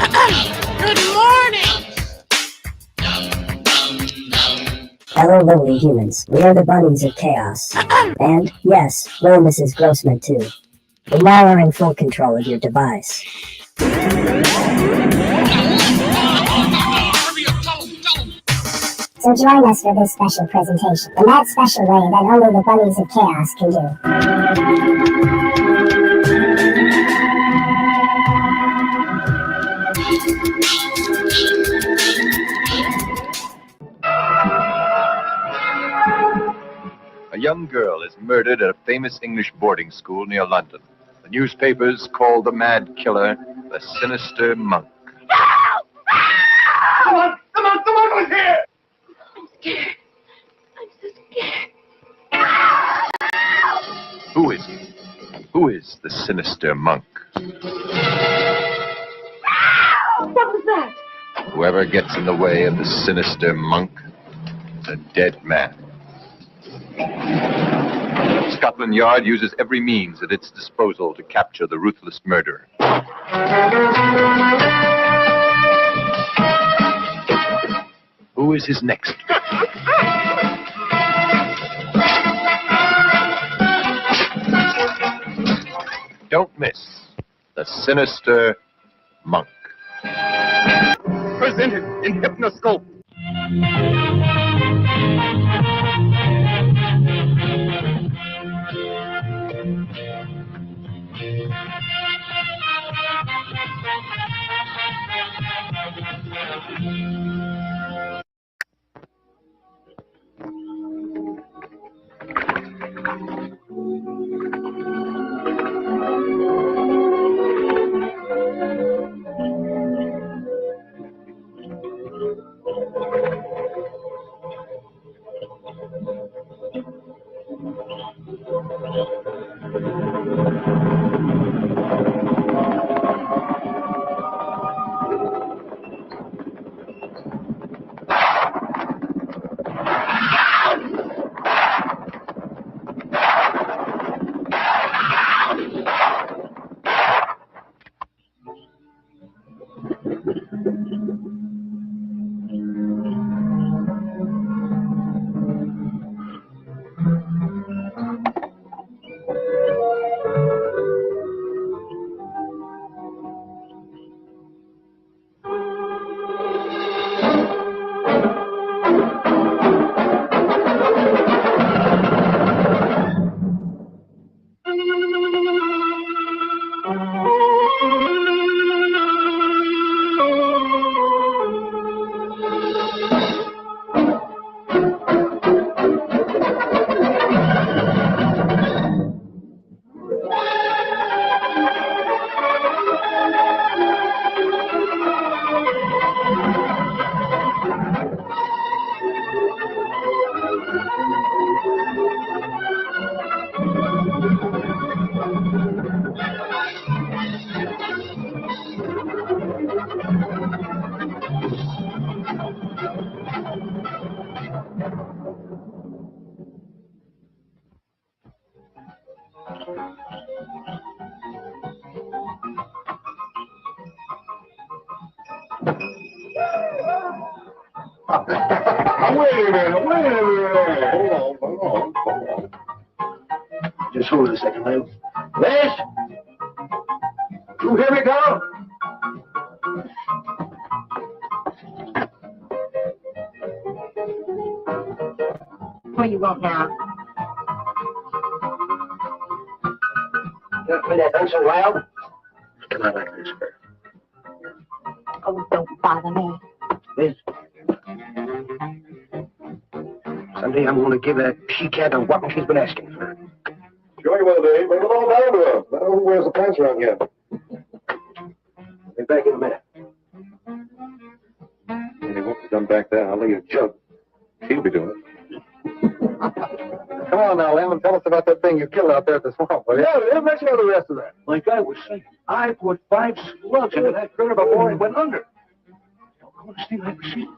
Good morning! Hello, lovely humans. We are the Bunnies of Chaos. And, yes, we're Mrs. Grossman, too. We now are in full control of your device. So join us for this special presentation, in that special way that only the Bunnies of Chaos can do. A young girl is murdered at a famous English boarding school near London. The newspapers call the mad killer the sinister monk. Come on, who's here? I'm scared. I'm so scared. Who is he? Who is the sinister monk? What was that? Whoever gets in the way of the sinister monk is a dead man. Scotland Yard uses every means at its disposal to capture the ruthless murderer. Who is his next? Don't miss the sinister monk. Presented in Hypnoscope. Wait a minute. Hold on. Just hold it a second, Lil. Liz? You hear me, girl? What do you want now? You play that done so loud? Come on like this, girl. Oh, don't bother me. Liz? Someday I'm going to give that she-cat a whopping she's been asking for. Sure you will, Dave. Bring it all down to her. Let her who wears the pants around here. Be back in a minute. He won't be done back there. I'll lay you a jug. She'll be doing it. Come on now, Lemon. Tell us about that thing you killed out there at the swamp, will you? Yeah, let's hear the rest of that. Like I was saying, I put 5 slugs into that critter before it went under. The coolest thing I ever seen.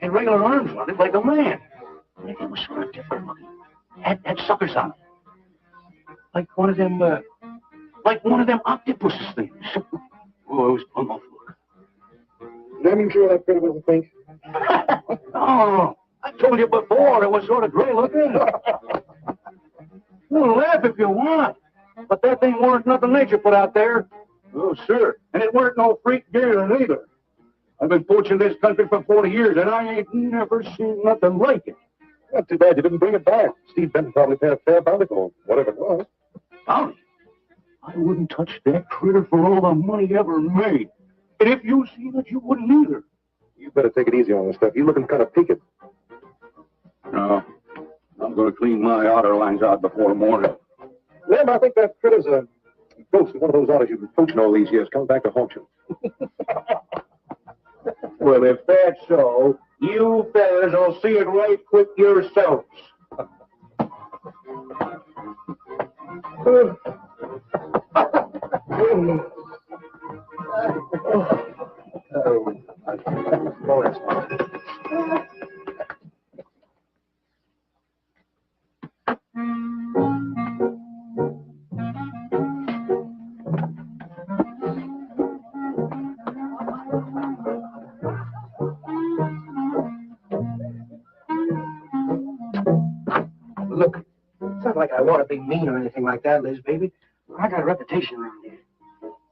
And regular arms on it like a man. It was sort of different looking. Had suckers on it. Like one of them octopus things. Oh, it was plumb off look. Sam, you sure that critter wasn't pink? Oh, I told you before it was sort of gray looking. Well, laugh if you want. But that thing weren't nothing nature put out there. Oh, sure. And it weren't no freak deer neither. I've been poaching this country for 40 years, and I ain't never seen nothing like it. Not too bad you didn't bring it back. Steve Benton probably paid a fair bounty for whatever it was. Bounty? I wouldn't touch that critter for all the money ever made. And if you seen it, you wouldn't either. You better take it easy on this stuff. You're looking kind of peaked. No, I'm going to clean my outer lines out before morning. Lem, I think that critter's a ghost of one of those otters you've been poaching all these years, coming back to haunt you. Well, if that's so, you fellas will see it right quick yourselves. Look, it's not like I want to be mean or anything like that, Liz, baby. I got a reputation around here.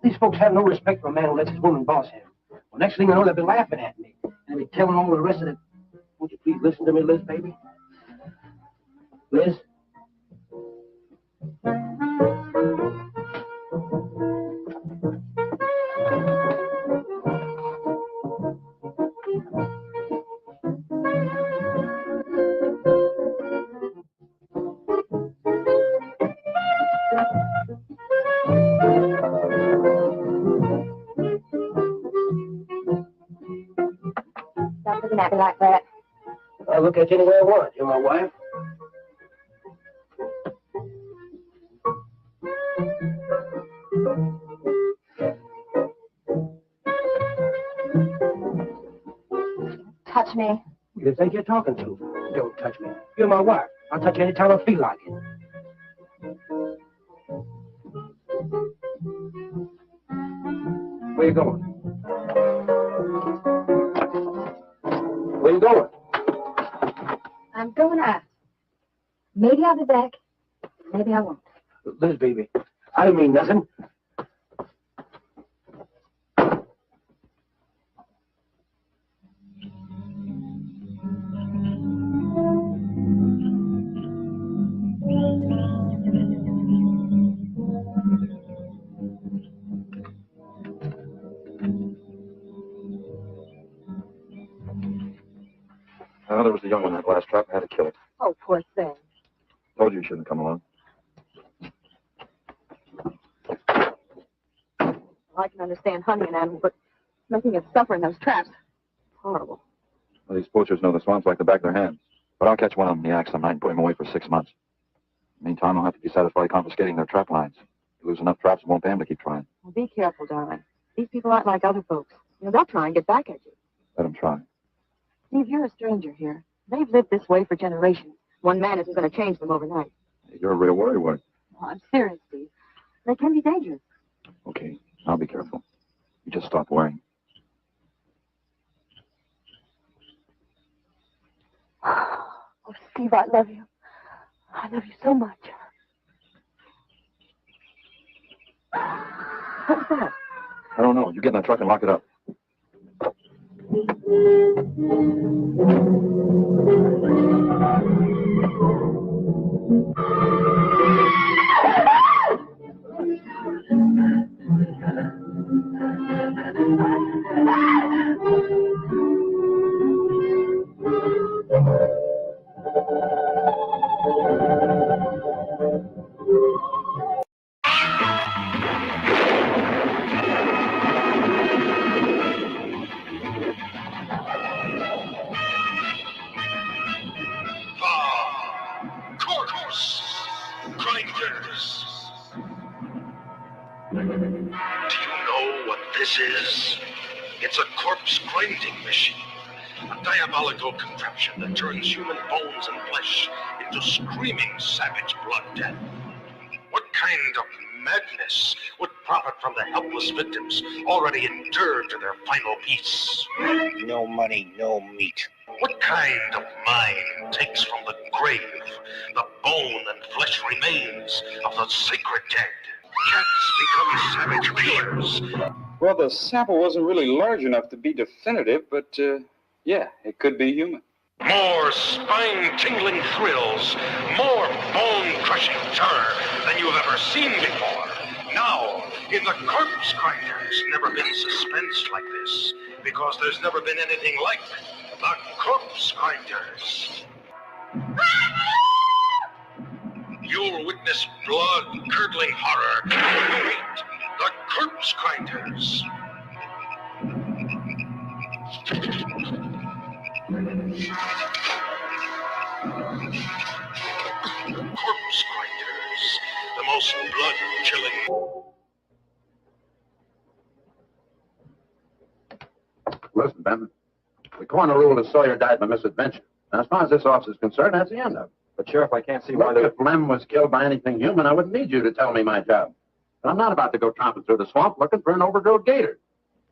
These folks have no respect for a man who lets his woman boss him. Well, next thing you know, they'll be laughing at me. And they'll be telling all the rest of it. Won't you please listen to me, Liz, baby? Liz? Stop looking at me like that. I'll look at you any way I want. You're my wife. Touch me. Who do you think you're talking to? Don't touch me. You're my wife. I'll touch you any time I feel like it. Where you going? Where you going? I'm going out. Maybe I'll be back. Maybe I won't. Liz, baby, I don't mean nothing. Oh, there was the young one in that last trap. I had to kill it. Oh, poor thing. Told you shouldn't come along. I can understand hunting an animal, but making it suffer in those traps. Horrible. Well, these poachers know the swamps like the back of their hands. But I'll catch one of them in the axe some night and put him away for 6 months. Meantime, I'll have to be satisfied confiscating their trap lines. If you lose enough traps, it won't pay him to keep trying. Well, be careful, darling. These people aren't like other folks. You know, they'll try and get back at you. Let him try. Steve, you're a stranger here. They've lived this way for generations. One man isn't going to change them overnight. You're a real worrywart. Oh, I'm serious, Steve. They can be dangerous. Okay, I'll be careful. You just stop worrying. Oh, Steve, I love you. I love you so much. What was that? I don't know. You get in that truck and lock it up. Corpse grinders. Do you know what this is? It's a corpse grinding machine. A diabolical contraption that turns human bones and flesh into screaming savage blood death. What kind of madness would profit from the helpless victims already endured to their final peace. No money, no meat. What kind of mind takes from the grave the bone and flesh remains of the sacred dead? Cats become savage killers. Well, the sample wasn't really large enough to be definitive, but, yeah, it could be human. More spine-tingling thrills, more bone-crushing terror than you've ever seen before. Now, in the Corpse Grinders, never been suspense like this, because there's never been anything like the Corpse Grinders. You'll witness blood-curdling horror when you meet the Corpse Grinders. Corpse Grinders, the most blood-chilling. Listen, Ben, the coroner ruled that Sawyer died by misadventure. Now, as far as this officer's concerned, that's the end of it. But, Sheriff, I can't see why Look, if Lem was killed by anything human, I wouldn't need you to tell me my job. But I'm not about to go tromping through the swamp looking for an overgrown gator.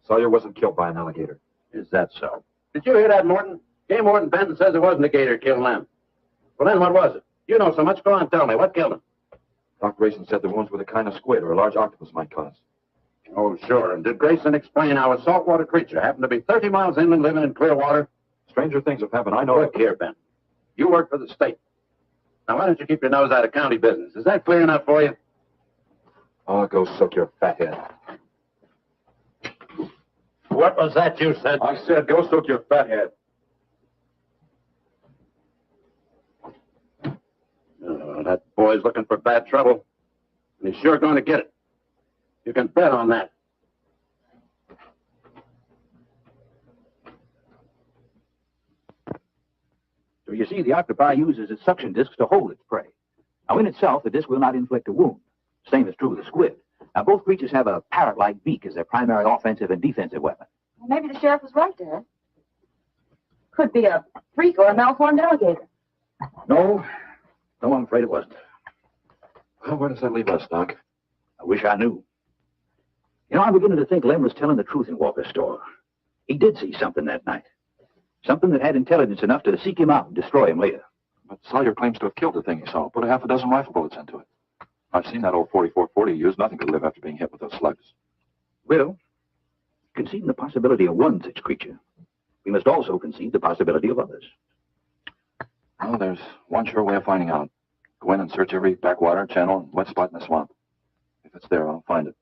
Sawyer wasn't killed by an alligator. Is that so? Did you hear that, Morton? Game Warden Benton says it wasn't a gator killed Lem. Well, then what was it? You know so much. Go on, tell me. What killed him? Doc Grayson said the wounds were the kind of squid or a large octopus might cause. Oh, sure. And did Grayson explain how a saltwater creature happened to be 30 miles inland living in clear water? Stranger things have happened. I know. Look here, Ben. You work for the state. Now, why don't you keep your nose out of county business? Is that clear enough for you? Oh, go soak your fat head. What was that you said? I said go soak your fat head. Oh, that boy's looking for bad trouble. And he's sure going to get it. You can bet on that. So you see, the octopi uses its suction discs to hold its prey. Now, in itself, the disc will not inflict a wound. Same is true with the squid. Now, both creatures have a parrot-like beak as their primary offensive and defensive weapon. Well, maybe the sheriff was right, Dad. Could be a freak or a malformed alligator. No, I'm afraid it wasn't. Well, where does that leave us, Doc? I wish I knew. You know, I'm beginning to think Lem was telling the truth in Walker's store. He did see something that night. Something that had intelligence enough to seek him out and destroy him later. But Sawyer claims to have killed the thing he saw. Put a half a dozen rifle bullets into it. I've seen that old 44-40 used. Nothing could live after being hit with those slugs. Well, conceding the possibility of one such creature, we must also concede the possibility of others. Well, there's one sure way of finding out. Go in and search every backwater, channel, and wet spot in the swamp. If it's there, I'll find it.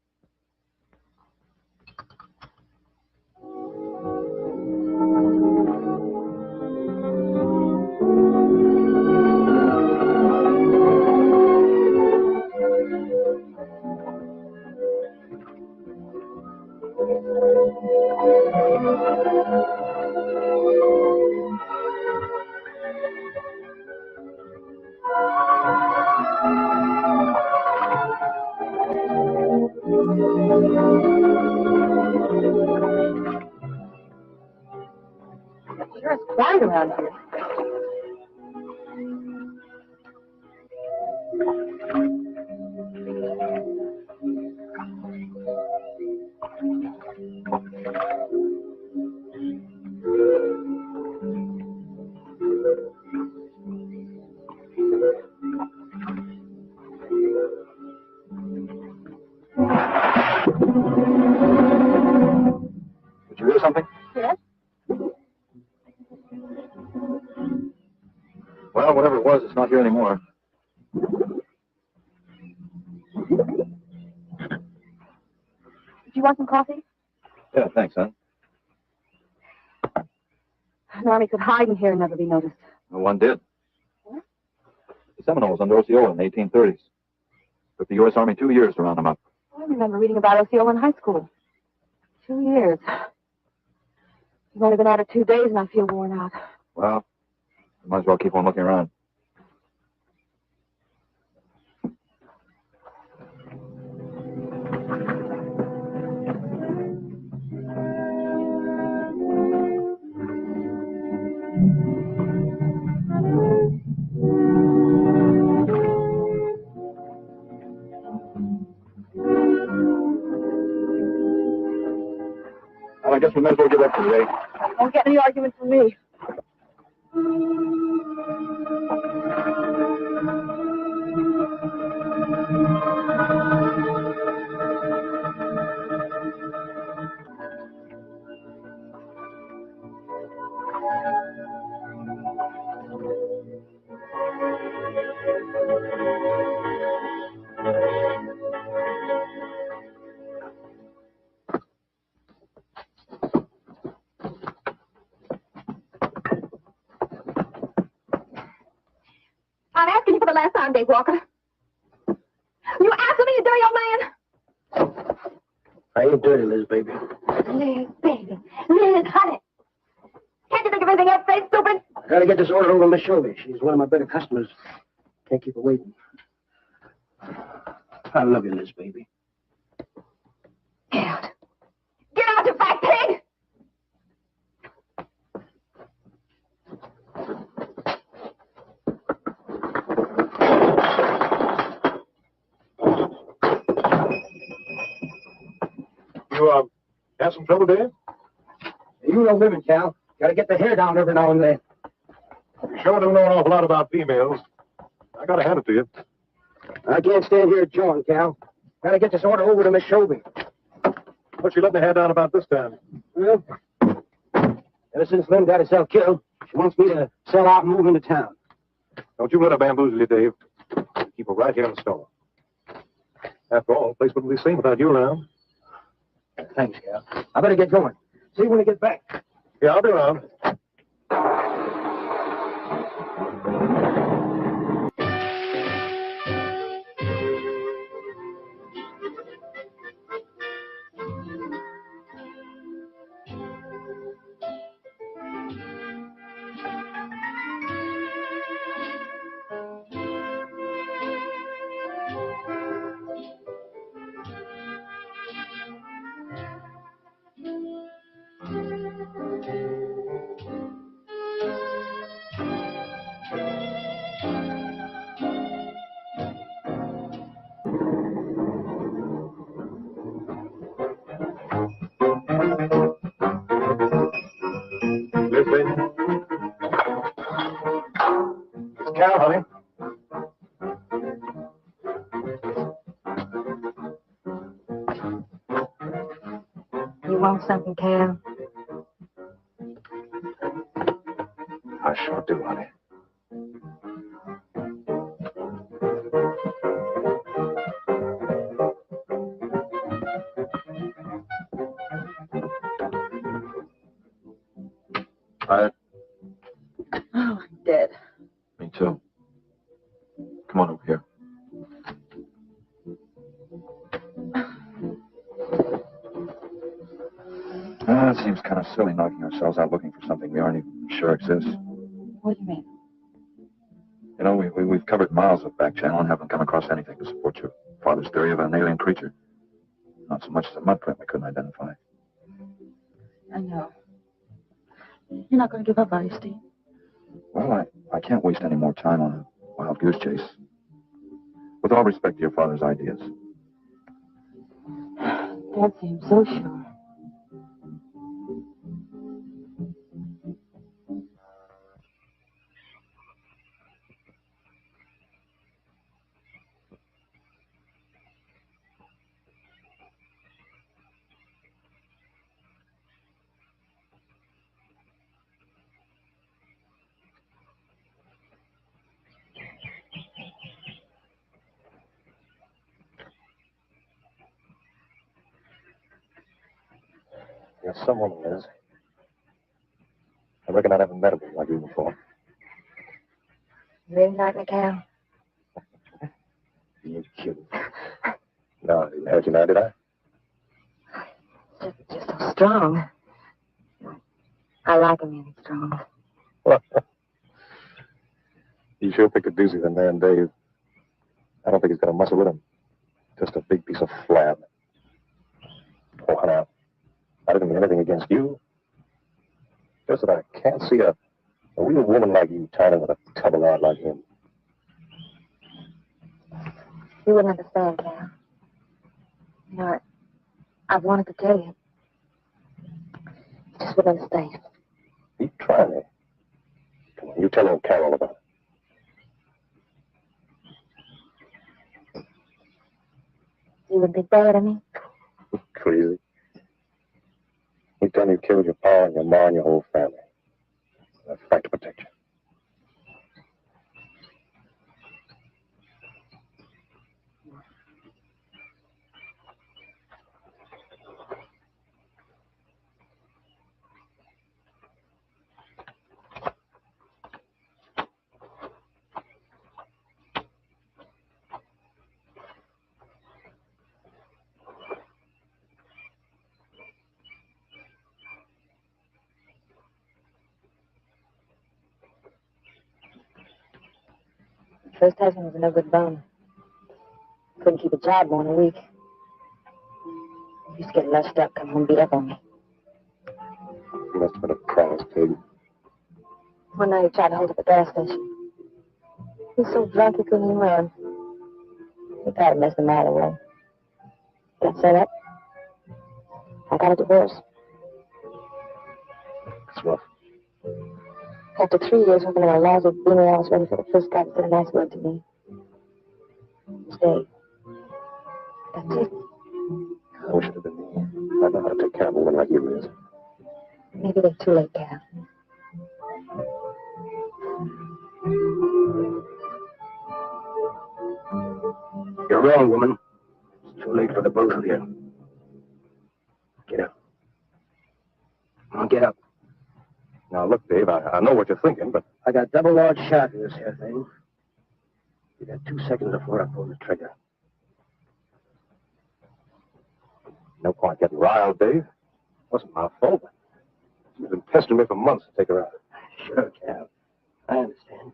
Sure, it's quiet around here. Did you hear something? Yes? Well, whatever it was, it's not here anymore. Did you want some coffee? Yeah, thanks, son. An army could hide in here and never be noticed. No one did. What? The Seminoles under Osceola in the 1830s. Took the U.S. Army 2 years to round them up. I remember reading about Osceola in high school. 2 years. I've only been at it 2 days and I feel worn out. Well, you might as well keep on looking around. I guess we might as well give up for today. Won't get any argument from me. I'm asking you for the last time, Dave Walker. You answer me, you dirty old man. I ain't dirty, Liz, baby. Liz, baby. Liz, honey. Can't you think of anything else, say, stupid? I gotta get this order over to Miss Shelby. She's one of my better customers. Can't keep her waiting. I love you, Liz, baby. Get out. Get out, you fat pig! You, have some trouble, Dave? You know women, Cal. Gotta get the hair down every now and then. You sure do know an awful lot about females. I gotta hand it to you. I can't stand here jawing, Cal. Gotta get this order over to Miss Shelby. What's she letting the hair down about this time? Well, ever since Lynn got herself killed, she wants me to sell out and move into town. Don't you let her bamboozle you, Dave. Keep her right here in the store. After all, the place wouldn't be the same without you around. Thanks, Cal. I better get going. See you when I get back. Yeah, I'll be around. Liz, baby. It's Cal, honey. You want something, Cal? I sure do, honey. Tired? Oh, I'm dead. Me too. Come on over here. It seems kind of silly knocking ourselves out looking for something we aren't even sure exists. What do you mean? You know, we've covered miles of back channel and haven't come across anything to support your father's theory of an alien creature. Not so much as a mud print we couldn't identify. I know. You're not going to give up, are you, Steve? Well, I can't waste any more time on a wild goose chase. With all respect to your father's ideas. Dad seems so sure. You're some woman, Liz. I reckon I never met a woman like you before. You really like me, Cal? You kidding? No, I didn't hurt you now, did I? Just so strong. I like him really strong. You sure picked a doozy, the man, Dave. I don't think he's got a muscle with him. Just a big piece of flab. Oh, now, I didn't mean anything against you. Just that I can't see a real woman like you tied in with a tubby lad like him. You wouldn't understand, Cal. You know, I've wanted to tell you. Just wouldn't understand. He trying me. Come on, you tell old Carol about it. You would be bad at me? Crazy. He tell me you killed your pa and your ma and your whole family. I'll fight to protect you. First husband was a no good bum. Couldn't keep a job more than a week. He used to get lushed up, come home and beat up on me. He must have been a promise pig. One night he tried to hold up a gas station. He was so drunk he couldn't even run. He tried to mess the matter away. Got set up. I got a divorce. It's rough. After 3 years working in a lousy beanie, I was ready for the first guy to say a nice word to me. Stay. That's it. I wish it had been me. I know how to take care of a woman like you, Liz. Maybe they're too late, Cal. You're wrong, woman. It's too late for the both of you. Get up. Come on, get up. Now, look, Dave, I know what you're thinking, but I got double large shot in this here thing. You got 2 seconds before I pull the trigger. no point getting riled, Dave. It wasn't my fault. You've been pestering me for months to take her out. Sure, Cal. I understand.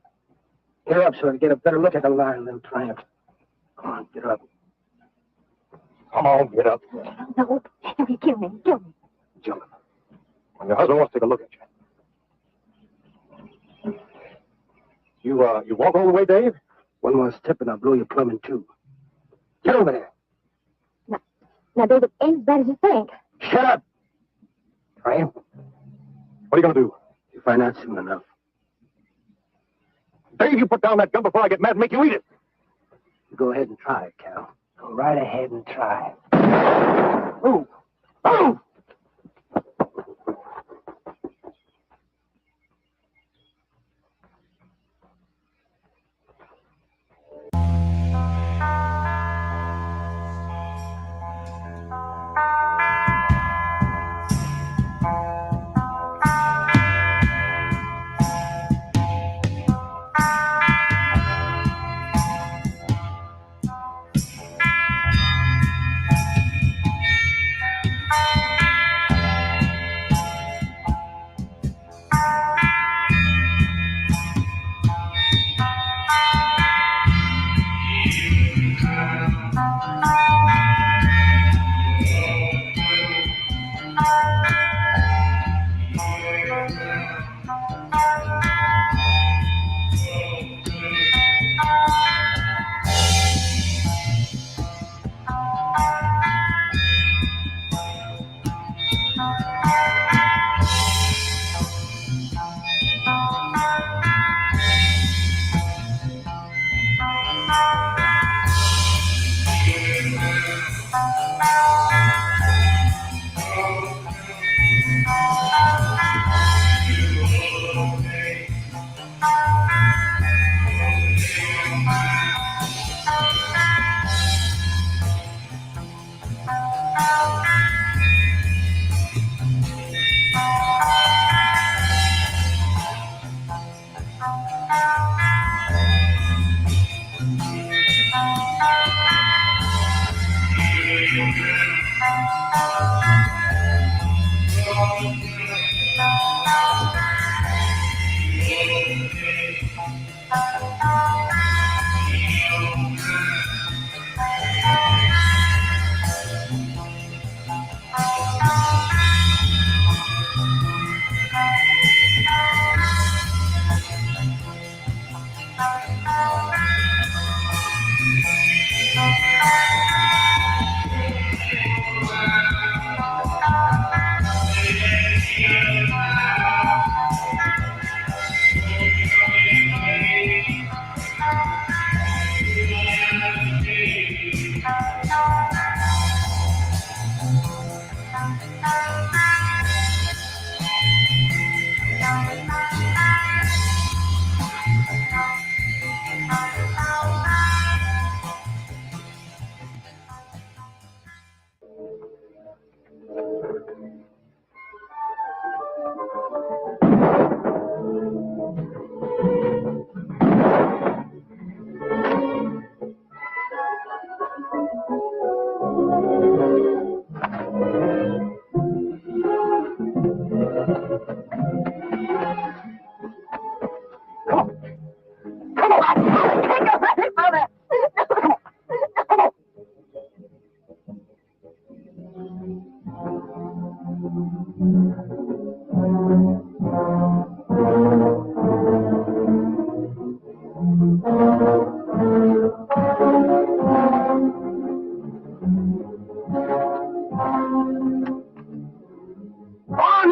Get up so I can get a better look at the line of them tramps. Come on, get up. Come on, get up. No, you kill me, kill me. Jump. When your husband wants to take a look at you. You walk all the way, Dave? One more step and I'll blow your plumb in two. Get over there. Now, David, ain't as bad as you think. Shut up. Tramp. What are you going to do? You find out soon enough. Dave, you put down that gun before I get mad and make you eat it. You go ahead and try it, Cal. Go right ahead and try it. Move. Move!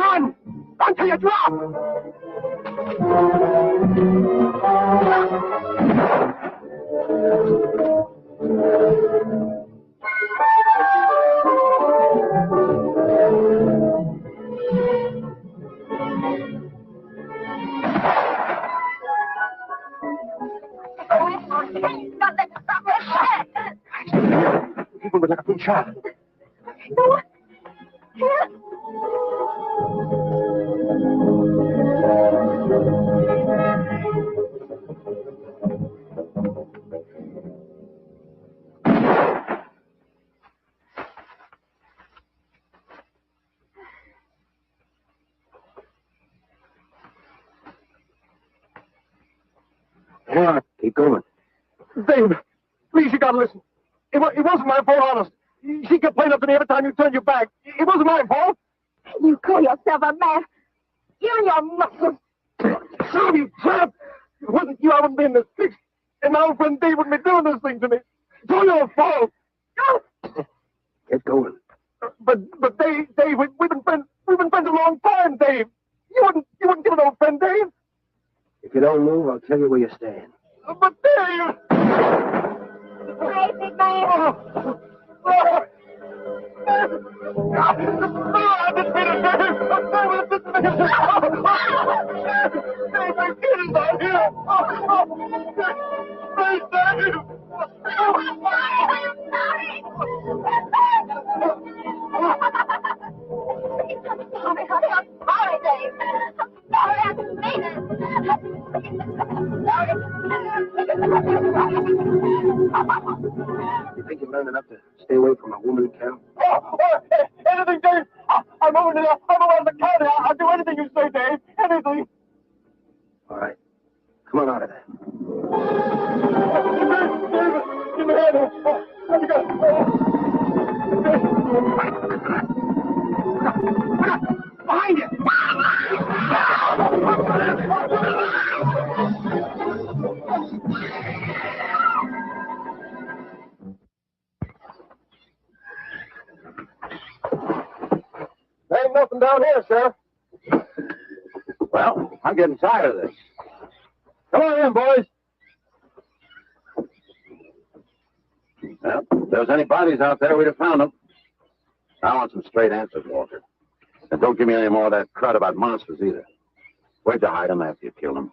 On! Until you drop! People would like a good shot. Come on, keep going. Dave, please, you gotta listen. It wasn't my fault, honest. She kept playing up to me every time you turned your back. It wasn't my fault. You call yourself a man? You and your muscles. Stop, you tramp! If it wasn't you, I wouldn't be in this fix. And my old friend Dave wouldn't be doing this thing to me. It's all your fault. Get going. But Dave, we've been friends a long time, Dave. You wouldn't give an old friend, Dave. If you don't move, I'll tell you where you stand. But Dave! Hey, big man. I didn't mean it, Dave! I didn't mean it! Dave, my kid is out here! Dave! I'm sorry. I'm sorry, Dave. I'm sorry, I didn't mean You think you've learned enough to stay away from a woman camp? Anything, Dave! I'm over the county. I'll do anything you say, Dave. Anything. All right. Come on out of there. Dave, give me a hand. Let me go. Behind you! There ain't nothing down here, Sheriff. Well, I'm getting tired of this. Come on in, boys. Well, if there was any bodies out there, we'd have found them. I want some straight answers, Walter. And don't give me any more of that crud about monsters either. Where'd you hide them after you killed them?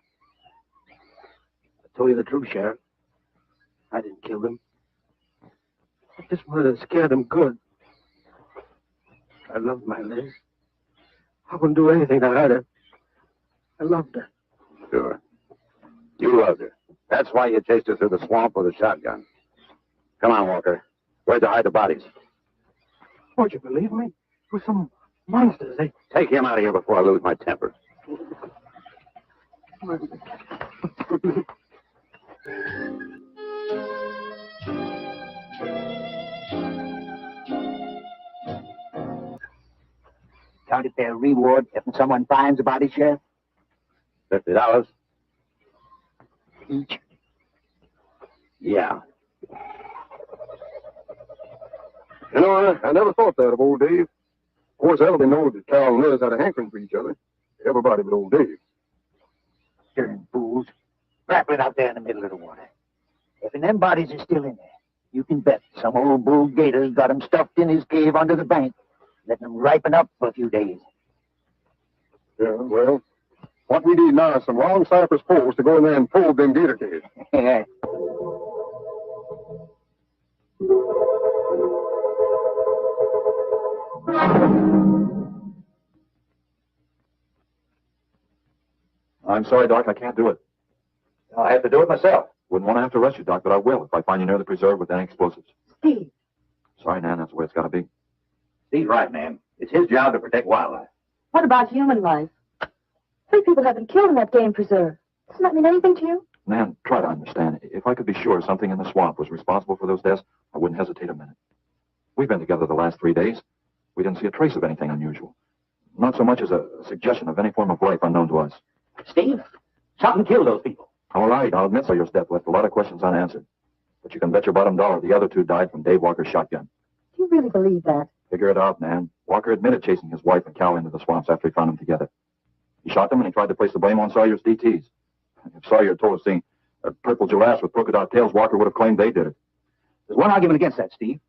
I told you the truth, Sheriff. I didn't kill them. I just wanted to scare them good. I loved my Liz. I wouldn't do anything to hurt her. I loved her. Sure. You loved her. That's why you chased her through the swamp with a shotgun. Come on, Walker. Where'd you hide the bodies? Won't you believe me? It was some monsters. They... Take him out of here before I lose my temper. County fair reward if someone finds a body, Sheriff? $50. Each. Yeah. You know, I never thought that of old Dave. Of course, everybody knows that Carol and Liz had a hankering for each other. Everybody but old Dave. Darn fools. Grappling out there in the middle of the water. If them bodies are still in there, you can bet some old bull gator's got 'em stuffed in his cave under the bank. letting them ripen up for a few days. Yeah, well, what we need now is some long cypress poles to go in there and pull them gator cages. Yeah. I'm sorry, Doc, I can't do it. I have to do it myself. Wouldn't want to have to arrest you, Doc, but I will if I find you near the preserve with any explosives. Steve, Sorry, Nan, that's the way it's got to be. Steve's right, ma'am. It's his job to protect wildlife. what about human life? 3 people have been killed in that game preserve. Doesn't that mean anything to you? Nan, try to understand. If I could be sure something in the swamp was responsible for those deaths, I wouldn't hesitate a minute. We've been together the last 3 days. We didn't see a trace of anything unusual. Not so much as a suggestion of any form of life unknown to us. Steve, something killed those people. All right, I'll admit Sawyer's death left a lot of questions unanswered. But you can bet your bottom dollar the other 2 died from Dave Walker's shotgun. Do you really believe that? Figure it out, Nan. Walker admitted chasing his wife and cow into the swamps after he found them together. He shot them and he tried to place the blame on Sawyer's DTs. If Sawyer had told us seeing purple giraffes with polka dot tails, Walker would have claimed they did it. There's one argument against that, Steve.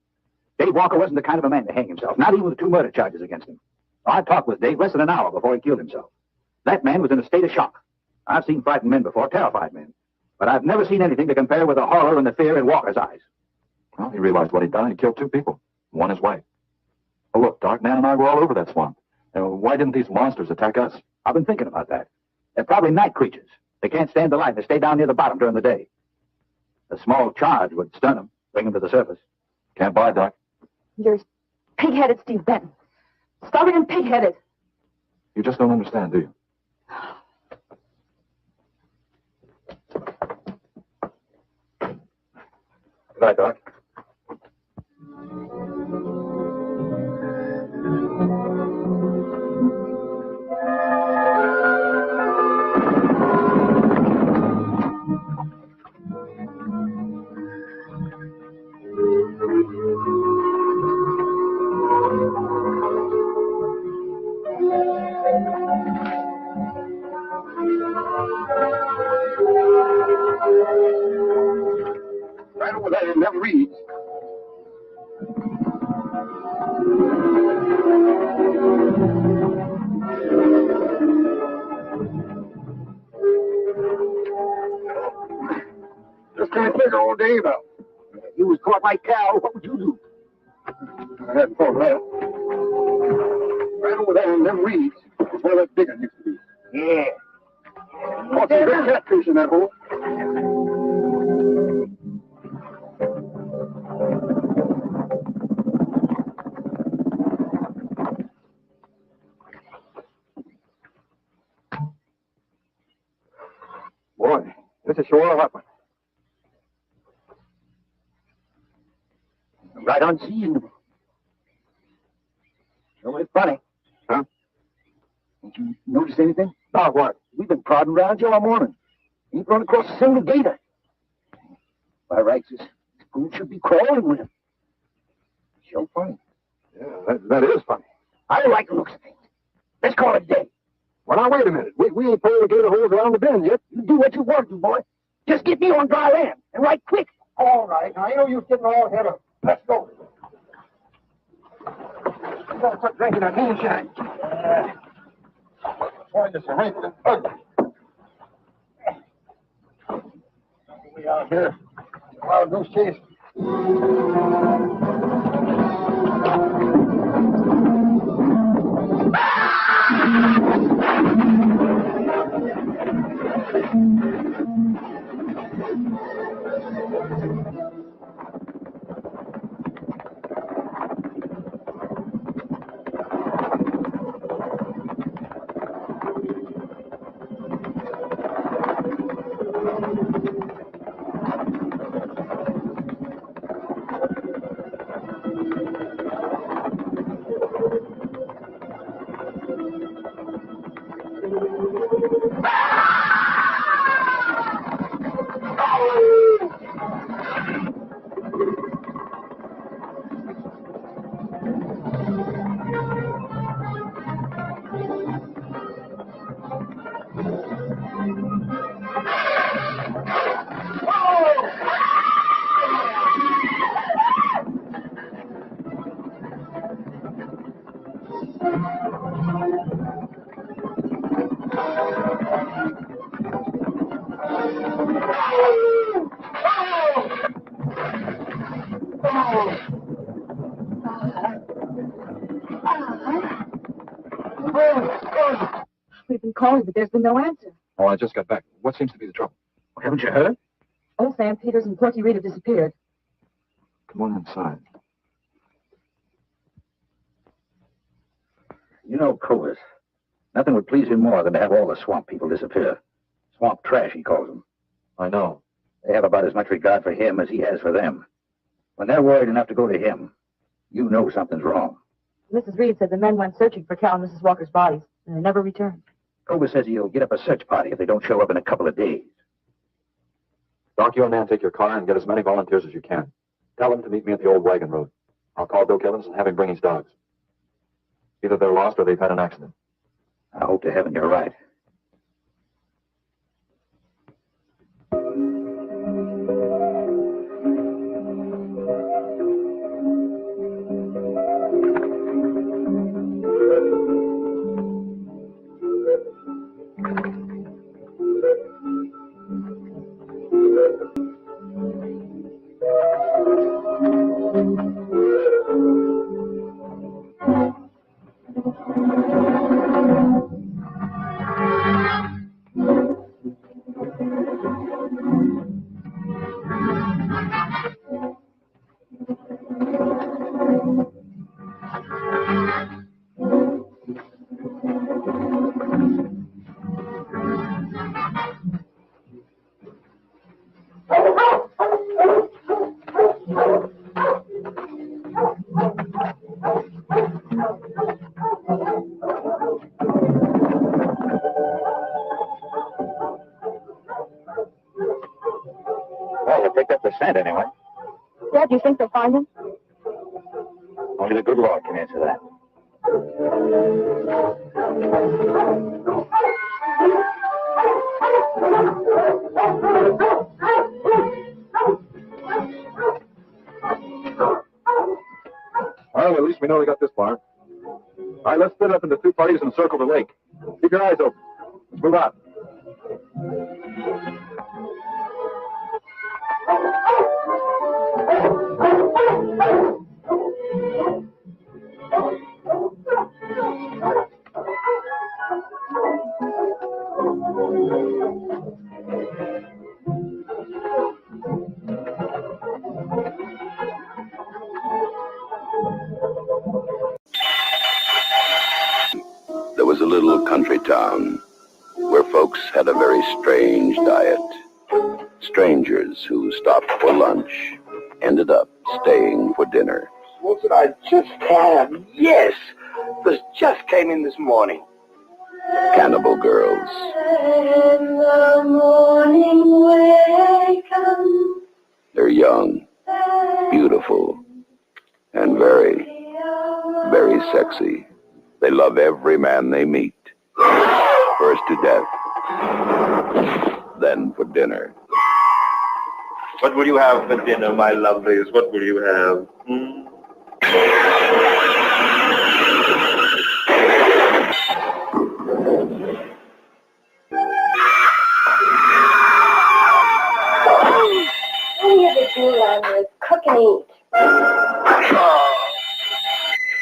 Dave Walker wasn't the kind of a man to hang himself, not even with the 2 murder charges against him. I talked with Dave less than an hour before he killed himself. That man was in a state of shock. I've seen frightened men before, terrified men. But I've never seen anything to compare with the horror and the fear in Walker's eyes. Well, he realized what he'd done and he killed 2 people. One his wife. Oh, look, Doc, Nan and I were all over that swamp. Why didn't these monsters attack us? I've been thinking about that. They're probably night creatures. They can't stand the light. They stay down near the bottom during the day. A small charge would stun them, bring them to the surface. Can't buy, Doc. You're pig-headed, Steve Benton. Stubborn and pig-headed. You just don't understand, do you? Good night, Doc. Right over there in them reeds. Just can't figure old Dave out. If you was caught like cow, what would you do? I hadn't thought of that. Right over there in them reeds is where that big one used to be. Yeah. Oh, some big catfish in that hole. Boy, this is sure a hot one. Right on seeing. Sure is funny. Huh? Did you notice anything? Now what? We've been prodding around you all morning. Ain't run across a single gator. By rights, this fool should be crawling with him. So funny. Yeah, that is funny. I don't like the looks of things. Let's call it a day. Well, now, wait a minute. We ain't pulled the gator holes around the bend yet. You do what you want to, boy. Just get me on dry land, and right quick. All right. Now, I know you're getting all head up. Let's go. You gotta quit drinking that moonshine. Boy, this is wrinkly and ugly. We out here. Wild goose chase. We've been calling, but there's been no answer. Oh, I just got back. What seems to be the trouble? Haven't you heard? Old Sam Peters and Porky Reed have disappeared. Come on inside. You know, Cobus, nothing would please him more than to have all the swamp people disappear. Swamp trash, he calls them. I know. They have about as much regard for him as he has for them. When they're worried enough to go to him, you know something's wrong. Mrs. Reed said the men went searching for Cal and Mrs. Walker's bodies, and they never returned. Cobus says he'll get up a search party if they don't show up in a couple of days. Doc, you and Nan take your car and get as many volunteers as you can. Tell them to meet me at the old wagon road. I'll call Bill Evans and have him bring his dogs. Either they're lost or they've had an accident. I hope to heaven you're right. Well, they picked up the scent anyway. Dad, do you think they'll find him? Only the good Lord can answer that. Well, at least we know they got this far. All right, let's split up into two parties and circle the lake. Keep your eyes open. Let's move out. There was a little country town where folks had a very strange diet. Strangers who stopped for lunch ended up staying for dinner. What did I just have? Yes! This just came in this morning. Cannibal girls. In the morning waken. They're young, beautiful, and very, very sexy. They love every man they meet. First to death, then for dinner. What will you have for dinner, my lovelies? What will you have? Any of the July is cook and eat.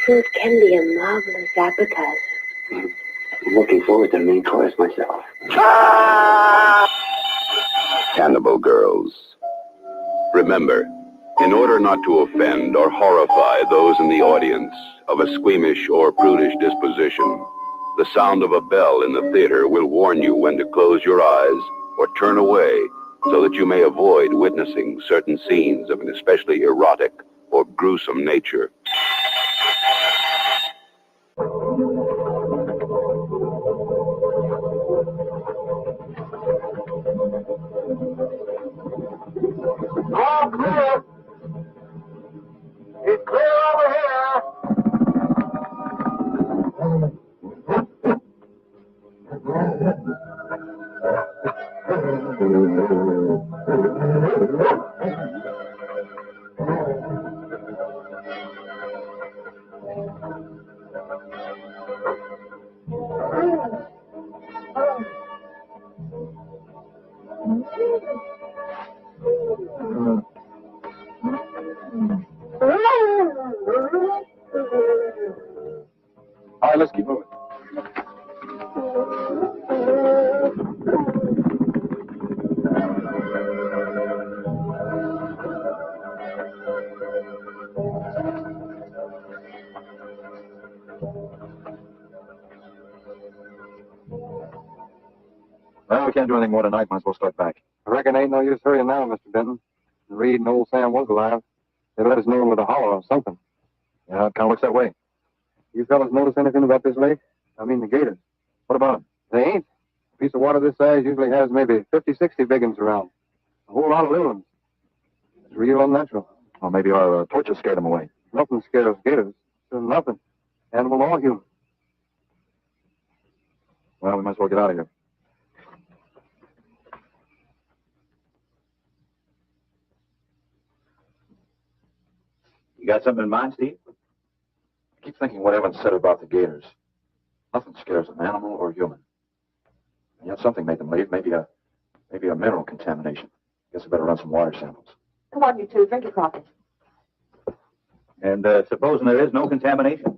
Food can be a marvelous appetizer. I'm looking forward to the main course myself. Cannibal girls. Remember, in order not to offend or horrify those in the audience of a squeamish or prudish disposition, the sound of a bell in the theater will warn you when to close your eyes or turn away so that you may avoid witnessing certain scenes of an especially erotic or gruesome nature. All clear. It's clear over here. keep moving. Well, we can't do anything more tonight. Might as well start back. I reckon ain't no use hurrying now, Mr. Benton. Reed and old Sam was alive. They let us know with a holler or something. Yeah, it kind of looks that way. You fellas notice anything about this lake? I mean the gators. What about them? They ain't. A piece of water this size usually has maybe 50, 60 big ones around. A whole lot of little ones. It's real unnatural. Well, maybe our torches scared them away. Nothing scares gators. Nothing. Animal or human. Well, we might as well get out of here. You got something in mind, Steve? I keep thinking what Evans said about the gators. Nothing scares them, animal or human. And yet something made them leave. Maybe a mineral contamination. Guess we better run some water samples. Come on, you two. Drink your coffee. And supposing there is no contamination?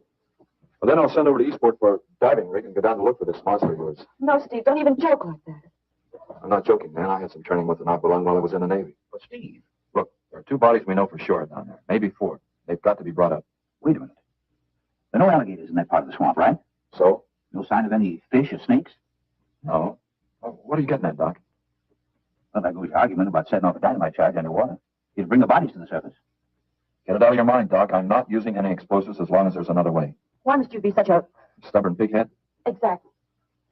Well, then I'll send over to Eastport for a diving rig and go down to look for this monster of yours. No, Steve. Don't even joke like that. I'm not joking, man. I had some training with the Nopalung while I was in the Navy. But, Steve... Look, there are 2 bodies we know for sure down there. Maybe 4. They've got to be brought up. Wait a minute. There are no alligators in that part of the swamp, right? So? No sign of any fish or snakes? No. Oh, what are you getting at, Doc? Well, there goes your argument about setting off a dynamite charge underwater. You'd bring the bodies to the surface. Get it out of your mind, Doc. I'm not using any explosives as long as there's another way. Why must you be such a... Stubborn pighead? Exactly.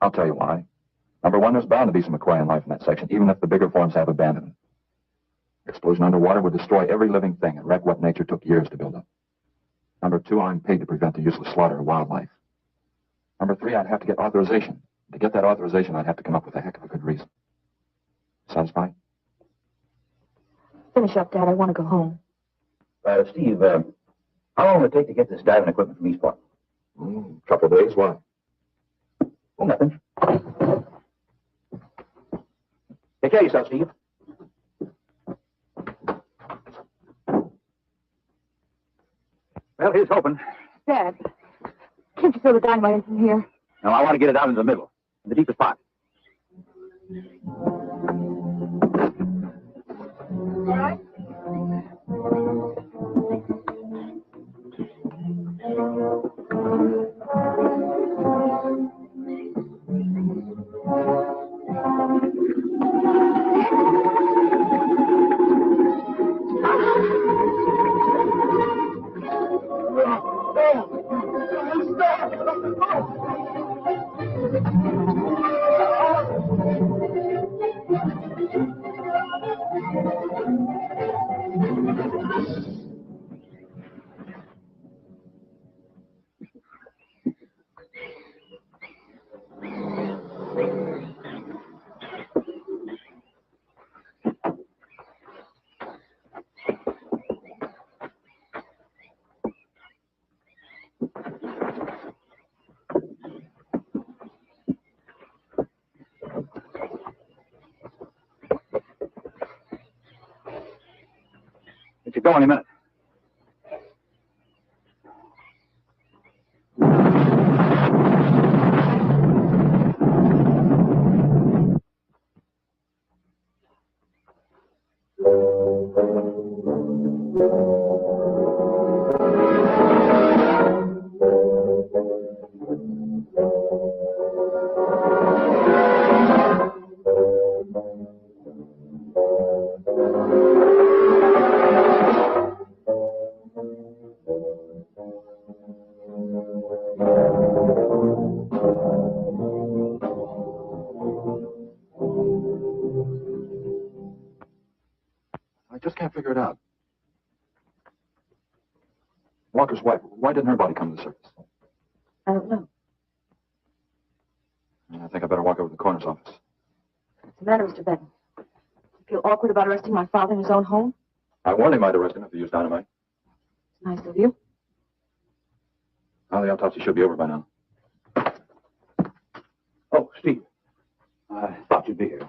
I'll tell you why. Number 1, there's bound to be some aquarium life in that section, even if the bigger forms have abandoned it. Explosion underwater would destroy every living thing and wreck what nature took years to build up. Number 2, I'm paid to prevent the useless slaughter of wildlife. Number 3, I'd have to get authorization. To get that authorization, I'd have to come up with a heck of a good reason. Satisfied? Finish up, Dad. I want to go home. Steve, how long will it take to get this diving equipment from Eastport? Couple of days. Why? Oh, nothing. Take care of yourself, Steve. Well, here's hoping. Dad, can't you throw the dynamite in from here? Now, I want to get it out into the middle, in the deepest part. It should go any minute. I just can't figure it out. Walker's wife, why didn't her body come to the surface? I don't know. I think I better walk over to the coroner's office. What's the matter, Mr. Benton? You feel awkward about arresting my father in his own home? I warned him I'd arrest him if he used dynamite. It's nice of you. Well, the autopsy should be over by now. Oh, Steve. I thought you'd be here.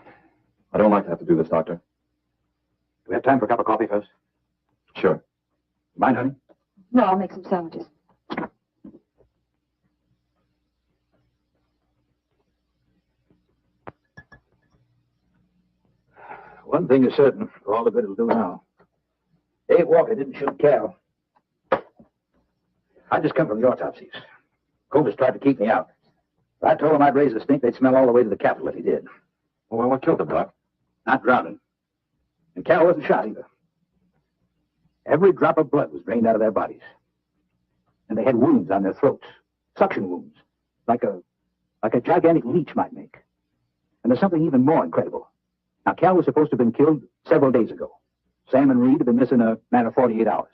I don't like to have to do this, Doctor. Do we have time for a cup of coffee first? Sure. Mind, honey? No, I'll make some sandwiches. One thing is certain, for all the good it'll do now. Dave Walker didn't shoot Cal. I just come from the autopsies. Combs tried to keep me out. If I told him I'd raise the stink, they'd smell all the way to the Capitol if he did. Well, what killed him, Doc? Not drowning. And Cal wasn't shot either. Every drop of blood was drained out of their bodies. And they had wounds on their throats. Suction wounds. Like a gigantic leech might make. And there's something even more incredible. Now, Cal was supposed to have been killed several days ago. Sam and Reed have been missing a matter of 48 hours.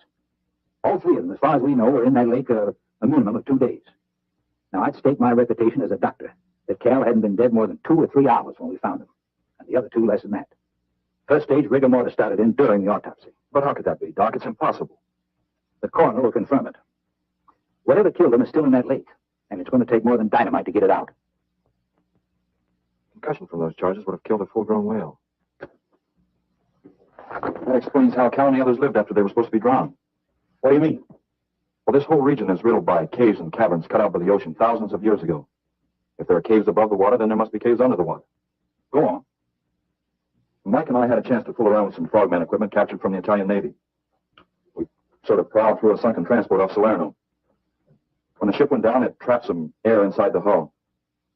All three of them, as far as we know, were in that lake a minimum of 2 days. Now, I'd stake my reputation as a doctor that Cal hadn't been dead more than 2 or 3 hours when we found him. And the other two less than that. First stage rigor mortis started in during the autopsy. But how could that be, Doc? It's impossible. The coroner will confirm it. Whatever killed him is still in that lake. And it's going to take more than dynamite to get it out. Concussion from those charges would have killed a full-grown whale. That explains how Cal and the others lived after they were supposed to be drowned. What do you mean? Well, this whole region is riddled by caves and caverns cut out by the ocean thousands of years ago. If there are caves above the water, then there must be caves under the water. Go on. Mike and I had a chance to fool around with some frogman equipment captured from the Italian Navy. We sort of plowed through a sunken transport off Salerno. When the ship went down, it trapped some air inside the hull.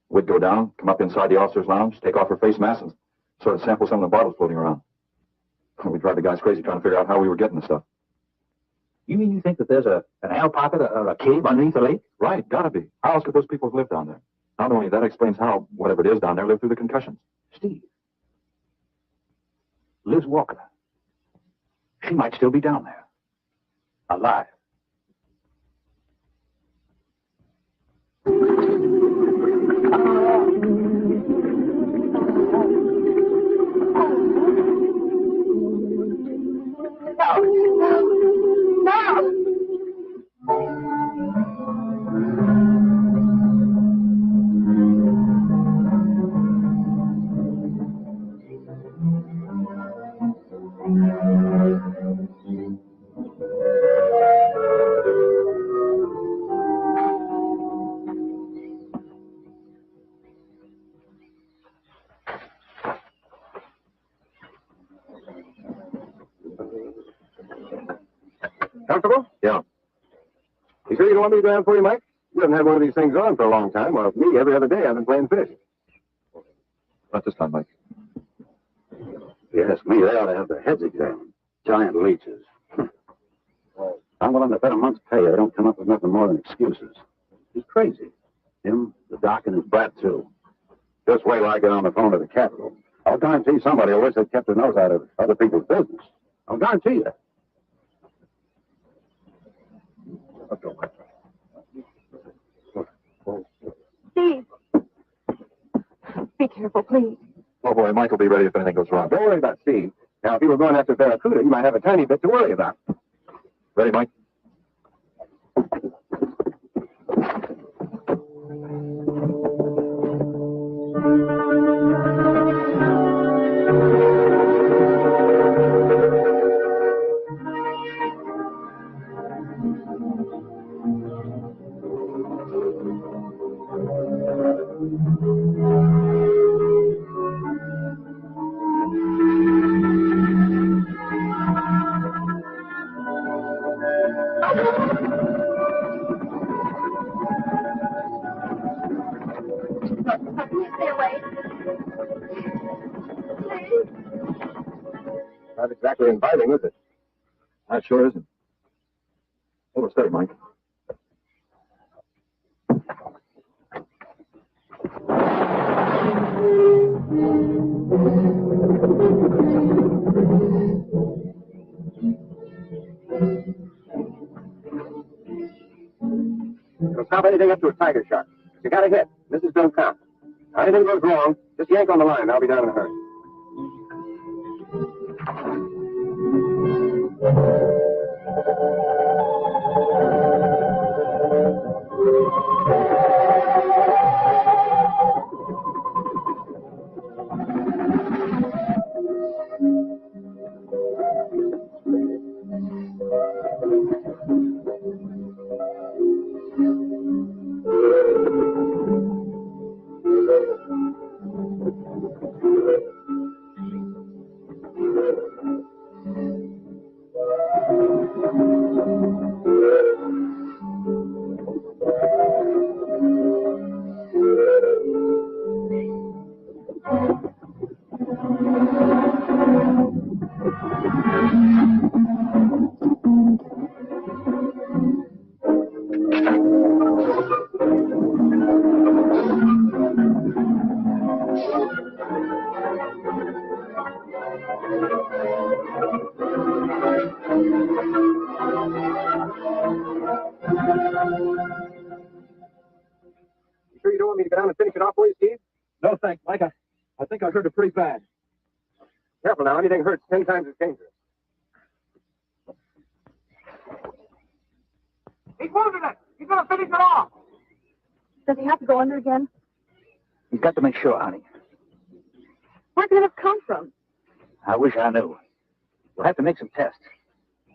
We'd go down, come up inside the officer's lounge, take off her face mask, and sort of sample some of the bottles floating around. We drive the guys crazy trying to figure out how we were getting the stuff. You mean you think that there's an air pocket or a cave underneath the lake? Right, gotta be. How else could those people have lived down there? Not only that explains how, whatever it is down there, lived through the concussions. Steve. Liz Walker. She might still be down there. Alive. Comfortable? Yeah. You sure you don't want me to go out for you, Mike? You haven't had one of these things on for a long time. Well, me, every other day I've been playing fish. Not this time, Mike. Yes, me, they ought to have their heads examined. Giant leeches. I'm willing to bet a month's pay they don't come up with nothing more than excuses. He's crazy. Him, the doc, and his brat, too. Just wait till I get on the phone to the Capitol. I'll guarantee somebody will wish they'd kept their nose out of other people's business. I'll guarantee you. Steve. Be careful, please. Oh, boy, Mike will be ready if anything goes wrong. Don't worry about Steve. Now, if you were going after Barracuda, you might have a tiny bit to worry about. Ready, Mike? Stay away. Not exactly inviting, is it? That sure isn't. Hold it steady, Mike. It'll stop anything up to a tiger shark. You got a hit. This is don't count. Now, anything goes wrong, just yank on the line. I'll be down in a hurry. You sure you don't want me to go down and finish it off for you, Steve? No, thanks, Mike. I think I hurt it pretty bad. Careful now. Anything hurts 10 times as dangerous. He's wounded it. He's going to finish it off. Does he have to go under again? He's got to make sure, honey. Where could it have come from? I wish I knew. We'll have to make some tests.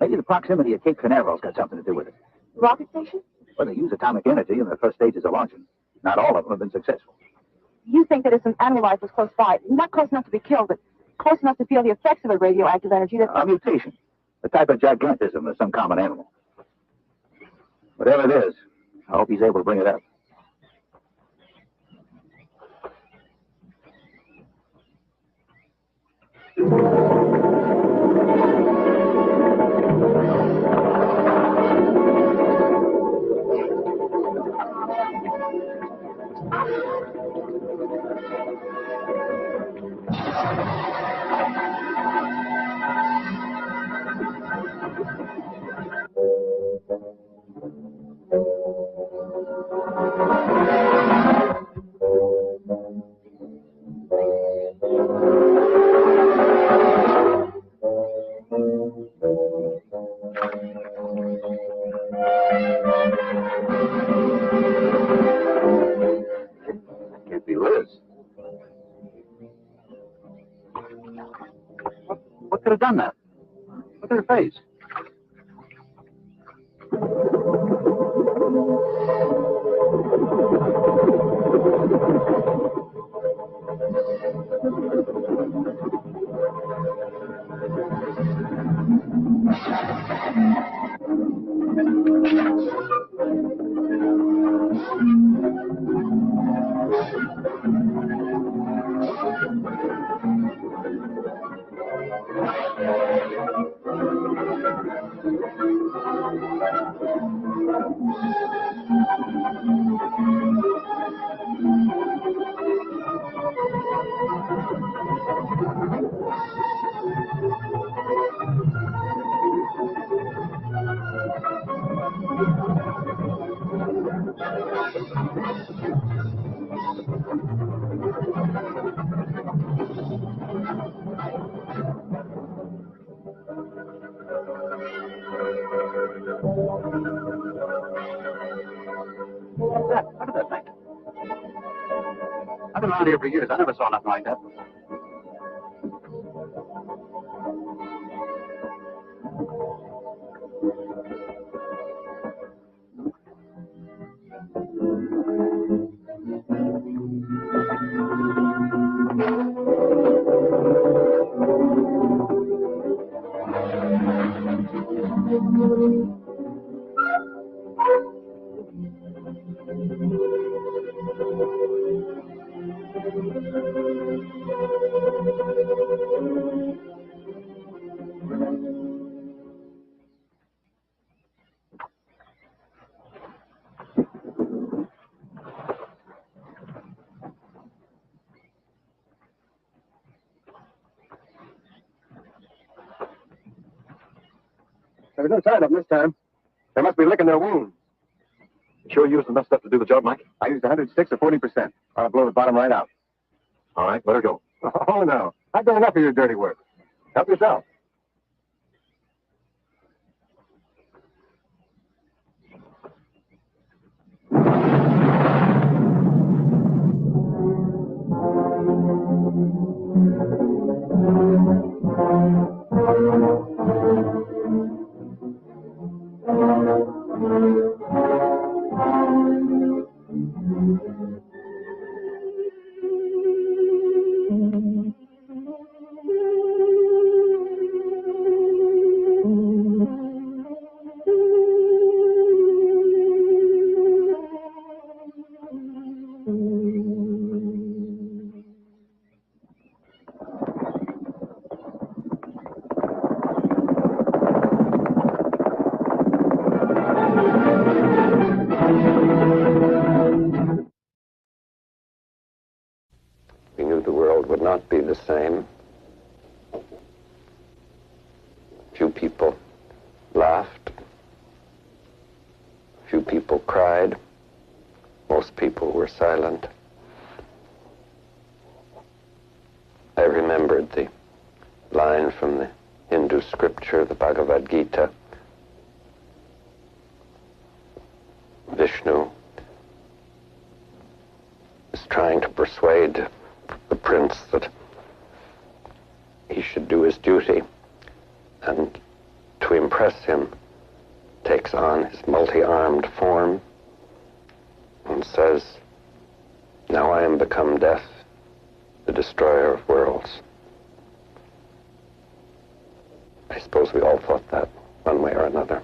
Maybe the proximity of Cape Canaveral's got something to do with it. Rocket station? Well, they use atomic energy in the first stages of launching. Not all of them have been successful. You think that if some animal life was close by, not close enough to be killed, but close enough to feel the effects of a radioactive energy that... A mutation. A type of gigantism of some common animal. Whatever it is, I hope he's able to bring it up. Can't be Liz. What could have done that? Look at her face. What's that? Look at that thing. I've been around here for years. I never saw nothing like that. There's no sign of them this time. They must be licking their wounds. You sure you used enough stuff to do the job, Mike? I used 106 or 40%. I'll blow the bottom right out. All right, let her go. Oh, no. I've done enough of your dirty work. Help yourself. We knew the world would not be the same. Few people laughed. Few people cried. Most people were silent. I remembered the line from the Hindu scripture, the Bhagavad Gita. Vishnu is trying to persuade the prince that he should do his duty, and to impress him takes on his multi-armed form and says, "Now I am become death, the destroyer of worlds." I suppose we all thought that one way or another.